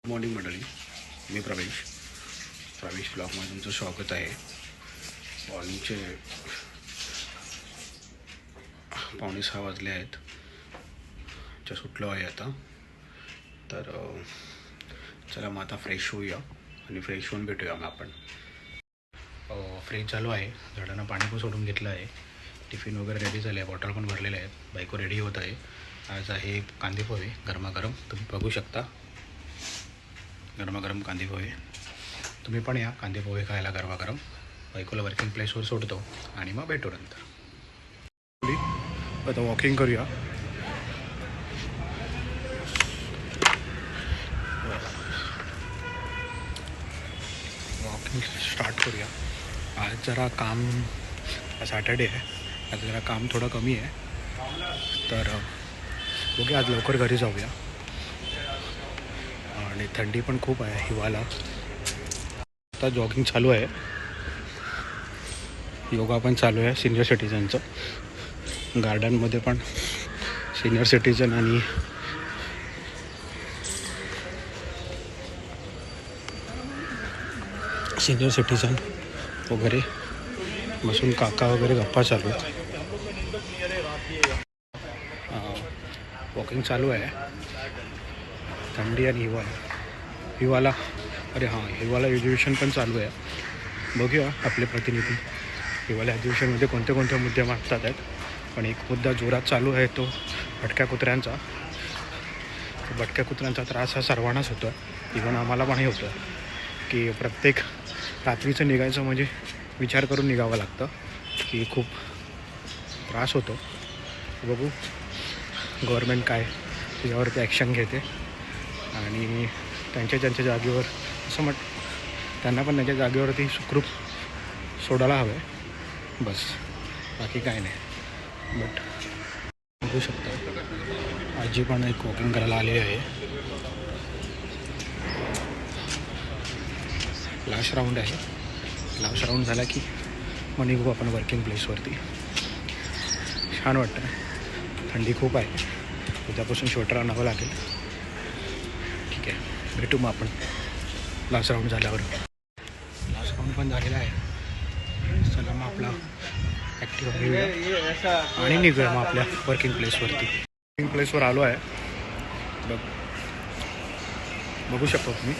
Good morning मंडळी, मी प्रवेश ब्लॉगमध्ये तुमचं स्वागत आहे. मॉर्निंगचे 5:45 वाजले आहेत. सुटलो आहे आता. तर चला मग आता फ्रेश होऊया आणि फ्रेश होऊन भेटूया. मग आपण फ्रेश झालो आहे. झाडांना पाणी पण सोडून घेतलं आहे. टिफिन वगैरे रेडी झाले आहे. बॉटल पण भरलेले आहेत. बायको रेडी होत आहे. आज आहे कांदे पोहे गरमागरम. तुम्ही बघू शकता, गरमागरम कांदे पोहे. तुम्ही पण या कांदे पोहे खायला गरमागरम. बायकोला वर्किंग प्लेसवर सोडतो आणि मग भेटू नंतर. आता वॉकिंग करूया. वॉकिंग स्टार्ट करूया. आज जरा काम, सॅटर्डे आहे, आज जरा काम थोडं कमी आहे. तर बघूया, आज लवकर घरी जाऊया. आणि थंडी पण खूप आहे, हिवाळा. आता जॉगिंग चालू आहे, योगा पण चालू आहे सिनियर सिटीजनचं. गार्डनमध्ये पण सिनियर सिटीजन आणि सिनियर सिटीजन वगैरे बसून काका वगैरे गप्पा चालू आहेत. वॉकिंग चालू आहे. थंडी आणि हिवाळा हिवाळा अधिवेशन पण चालू आहे. बघूया आपले प्रतिनिधी हिवाळा अधिवेशनमध्ये कोणते कोणते मुद्दे मांडतात आहेत. पण एक मुद्दा जोरात चालू आहे, तो भटक्या कुत्र्यांचा. भटक्या कुत्र्यांचा त्रास हा सर्वांनाच होतो आहे. इव्हन आम्हाला पण हे होतं की प्रत्येक रात्रीचं निघायचं म्हणजे विचार करून निघावं लागतं, की खूप त्रास होतो. बघू गव्हर्मेंट काय त्याच्यावरती ॲक्शन घेते आणि त्यांच्या जागेवर असं त्यांना पण त्यांच्या जागेवरती सुखरूप सोडायला हवं आहे, बस. बाकी काय नाही. बट बघू शकता आजी पण एक वॉकिंग करायला आली आहे. लास्ट राऊंड आहे. लास्ट राऊंड झाला की मग निघू आपण वर्किंग प्लेसवरती. छान वाटतं. थंडी खूप आहे, उद्यापासून स्वेटर आणावं लागेल. ठीक आहे, भेटू मग आपण लास्ट राऊंड झाल्यावर. लास्ट राऊंड पण झालेला आहे. चला मग आपला ॲक्टिव्ह घेऊया आणि निघूया मग आपल्या वर्किंग प्लेसवरती. वर्किंग प्लेसवर आलो आहे. बघू शकतो तुम्ही,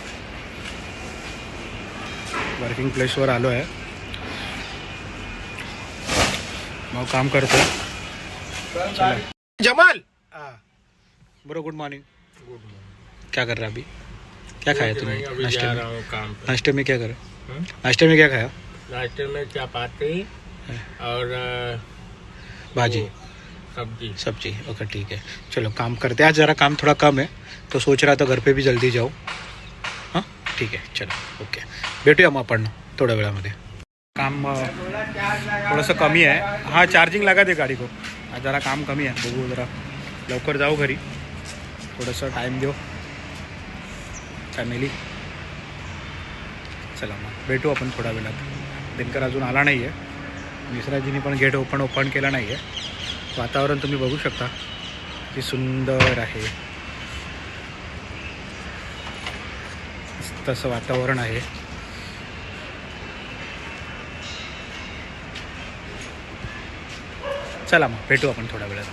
वर्किंग प्लेसवर आलो आहे. मग काम करतो. चला जमाल. Bro good morning. क्या कर रहा अभी? क्या खाया तुमने नाश्ते में? नाश्ते में क्या करा? नाश्ते में क्या खाया? नाश्ते में चपाती और भाजी सब्जी. ओके ठीक है, चलो काम करते हैं. आज ज़रा काम थोड़ा कम है, तो सोच रहा था घर पे भी जल्दी जाओ. हाँ ठीक है, चलो ओके, भेटूया मग आपण थोड्या वेळामध्ये. काम थोडंसं कमी आहे. हाँ चार्जिंग लगा दे गाडी को. आज जरा काम कमी आहे. बघू, जरा लवकर जाऊ घरी, थोडंसं टाईम देऊ फॅमिली. चला मग भेटू आपण थोड्या वेळात. दिनकर अजून आला नाही आहे. मिश्राजींनी पण गेट ओपन केला नाही आहे. वातावरण तुम्ही बघू शकता किती सुंदर आहे. तसं वातावरण आहे. चला मग भेटू आपण थोड्या वेळात.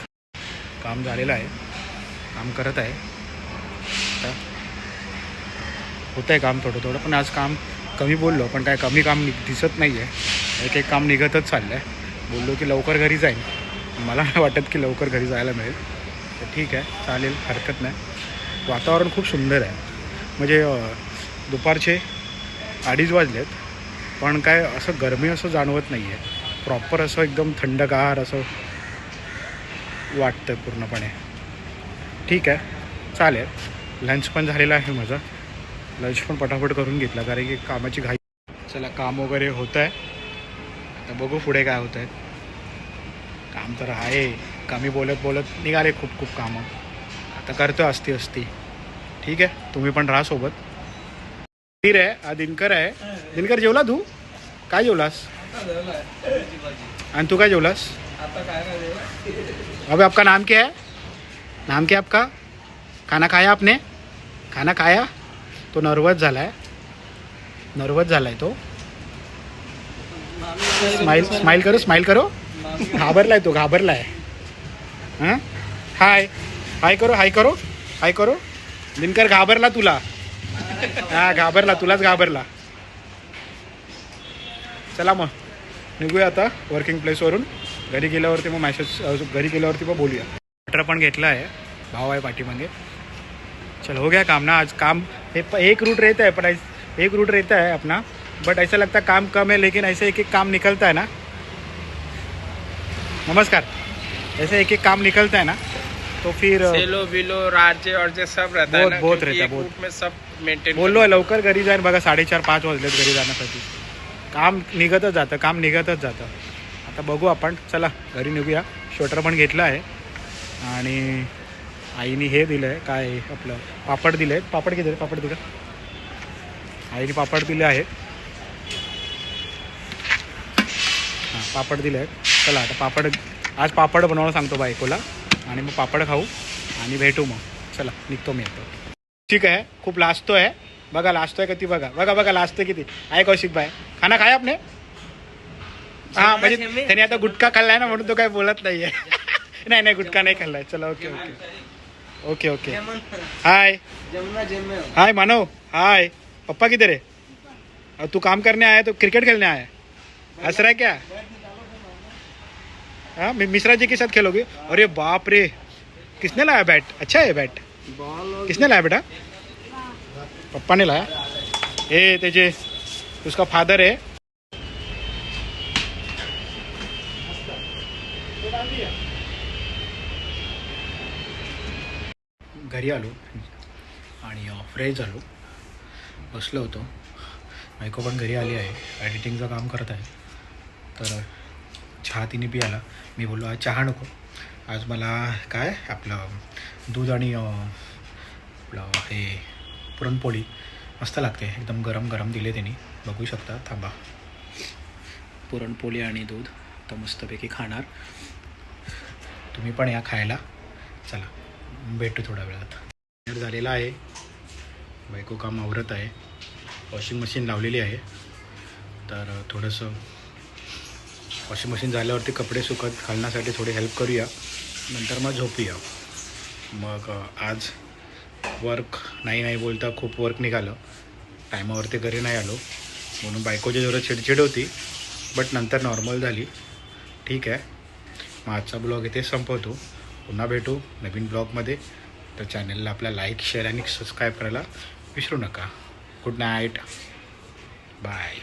काम झालेलं आहे, काम करत आहे. आता होतं आहे काम थोडं, पण आज काम कमी बोललो, पण काय कमी काम दिसत नाही आहे. एक काम निघतच चाललं आहे. बोललो की लवकर घरी जाईन, मला नाही वाटत की लवकर घरी जायला मिळेल. तर ठीक आहे, चालेल, हरकत नाही. वातावरण खूप सुंदर आहे. म्हणजे दुपारचे 2:30 वाजलेत, पण काय असं गरमी असं जाणवत नाही आहे. प्रॉपर असं एकदम थंडगार असं वाटतं पूर्णपणे. ठीक आहे, चालेल. लंच पण झालेला आहे माझा. लंच पण पटापट करून घेतला, कारण की कामाची घाई. चला काम वगैरे होतं आहे. आता बघू पुढे काय होतं आहे. काम तर आहे, कमी बोलत निघाले खूप कामं. आता करतो असती. ठीक आहे, तुम्ही पण राहा सोबत. ठीक आहे. हा दिनकर आहे. दिनकर जेवला तू? काय जेवलास? आणि तू काय जेवलास? अबे आपका नाम क्या है? नाम क्या आपका? खाना खाया आपने? खाना खाया? तो नर्वस झाला आहे तो. स्माइल करो. घाबरलाय तो, घाबरलाय. हां, हाय करो. दिनकर घाबरला तुला. हा, तुलाच घाबरला. चला मग निघूया आता वर्किंग प्लेसवरून. घरी गेल्यावरती मग बोलूया. ऑर्डर पण घेतला आहे, भाव आहे पाठीमागे. चल हो गया काम ना आज. काम एक रूट रहता है अपना, बट ऐसा लगता है काम कम है, लेकिन ऐसे एक काम निकलता है ना. नमस्कार. ऐसे एक काम निकलता है ना, तो फिर सेलो बिलो राज्य और जे सब रहता है ना, बहुत क्योंकि रहता है, एक बहुत. रूट में सब मेंटेन. बोललो लवकर घरी जाईन बघा. 4:30-5 वाजलेत घरी जाण्यासाठी. काम निघतच जातं. आता बघू आपण. चला घरी निघूया. स्वेटर पण घेतला आहे आणि आईने हे दिलं आहे, काय आपलं पापड दिले आहेत. पापड किती पापड दिलं आईने? पापड दिले आहेत. हां, पापड दिले आहेत. चला आता आज पापड बनवायला सांगतो बायकोला आणि मग पापड खाऊ आणि भेटू मग. चला निघतो मी आता. ठीक आहे. खूप लाजतोय बघा, किती बघा लाजतोय किती. आहे कौशिक भाई, खाना खाया आपने? हां, म्हणजे त्याने आता गुटखा खाल्लाय ना, म्हणून तो काय बोलत नाही आहे. नाही गुटखा नाही खाल्लाय. चला ओके. हाय मानव. हाय पप्पा किधर है? तू काम करने आया तो क्रिकेट खेलने आया? हंस रहा है क्या? हाँ, मिश्रा जी के साथ खेलोगे? अरे बाप रे, किसने लाया बैट? अच्छा है बैट. किसने लाया बेटा? पप्पा ने लाया. हे त्याचे उसका फादर है. घरी आलो आणि फ्रेश झालो, बसलो होतो. बायको पण घरी आली आहे, एडिटिंगचं काम करत आहे. तर चहा तिने पियाला. मी बोललो आज चहा नको, आज मला काय आपलं दूध आणि आपलं हे पुरणपोळी मस्त लागते, एकदम गरम दिले त्यांनी. बघू शकता, थांबा. पुरणपोळी आणि दूध तर मस्तपैकी खाणार. तुम्ही पण या खायला. चला भेटू थोड्या वेळात. झालेला आहे. बायको काम आवरत आहे. वॉशिंग मशीन लावलेली आहे. तर थोडंसं वॉशिंग मशीन झाल्यावरती कपडे सुकत घालण्यासाठी थोडी हेल्प करूया, नंतर मग झोपूया. मग आज वर्क नाही बोलता खूप वर्क निघालं. टायमावरती घरी नाही आलो म्हणून बायकोची जरा चिडचिड होती, बट नंतर नॉर्मल झाली. ठीक आहे. मग आजचा ब्लॉग इथे संपवतो. पुन्हा भेटू नवीन ब्लॉगमध्ये. तर चॅनलला आपला लाईक, शेअर आणि सबस्क्राईब करायला विसरू नका. Good night. बाय.